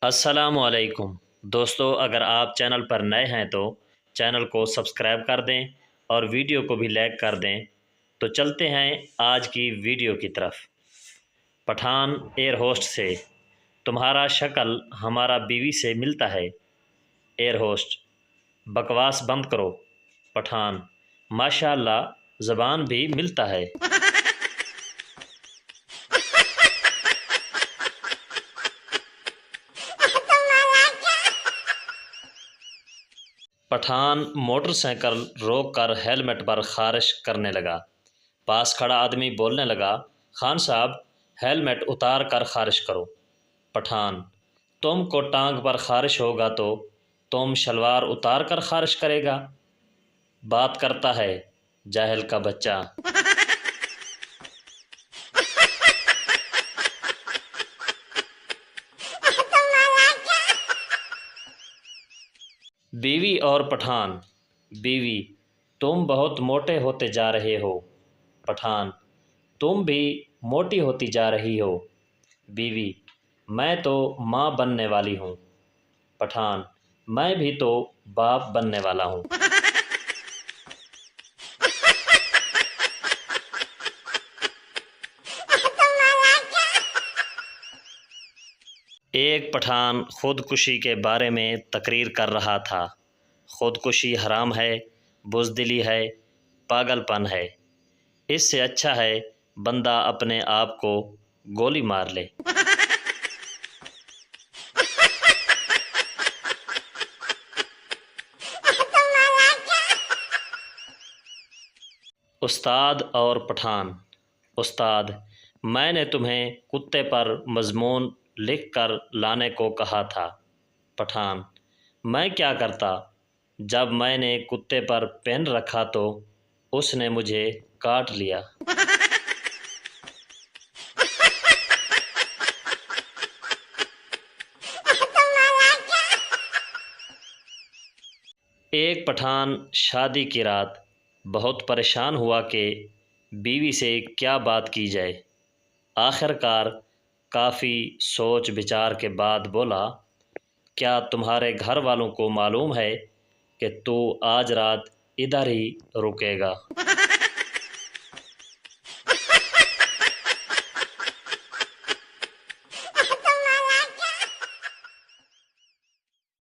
السلام علیکم دوستو، اگر آپ چینل پر نئے ہیں تو چینل کو سبسکرائب کر دیں اور ویڈیو کو بھی لائک کر دیں۔ تو چلتے ہیں آج کی ویڈیو کی طرف۔ پٹھان ایئر ہوسٹ سے: تمہارا شکل ہمارا بیوی سے ملتا ہے۔ ایئر ہوسٹ: بکواس بند کرو۔ پٹھان: ماشاء اللہ، زبان بھی ملتا ہے۔ پٹھان موٹر سائیکل روک کر ہیلمٹ پر خارش کرنے لگا۔ پاس کھڑا آدمی بولنے لگا: خان صاحب، ہیلمٹ اتار کر خارش کرو۔ پٹھان: تم کو ٹانگ پر خارش ہوگا تو تم شلوار اتار کر خارش کرے گا؟ بات کرتا ہے جاہل کا بچہ۔ بیوی اور پٹھان: بیوی: تم بہت موٹے ہوتے جا رہے ہو۔ پٹھان: تم بھی موٹی ہوتی جا رہی ہو۔ بیوی: میں تو ماں بننے والی ہوں۔ پٹھان: میں بھی تو باپ بننے والا ہوں۔ ایک پٹھان خودکشی کے بارے میں تقریر کر رہا تھا۔ خودکشی حرام ہے، بزدلی ہے، پاگل پن ہے۔ اس سے اچھا ہے بندہ اپنے آپ کو گولی مار لے۔ استاد اور پٹھان: استاد، میں نے تمہیں کتے پر مضمون لکھ کر لانے کو کہا تھا۔ پٹھان: میں کیا کرتا؟ جب میں نے کتے پر پین رکھا تو اس نے مجھے کاٹ لیا۔ ایک پٹھان شادی کی رات بہت پریشان ہوا کہ بیوی سے کیا بات کی جائے۔ آخر کار کافی سوچ بچار کے بعد بولا: کیا تمہارے گھر والوں کو معلوم ہے کہ تو آج رات ادھر ہی رکے گا؟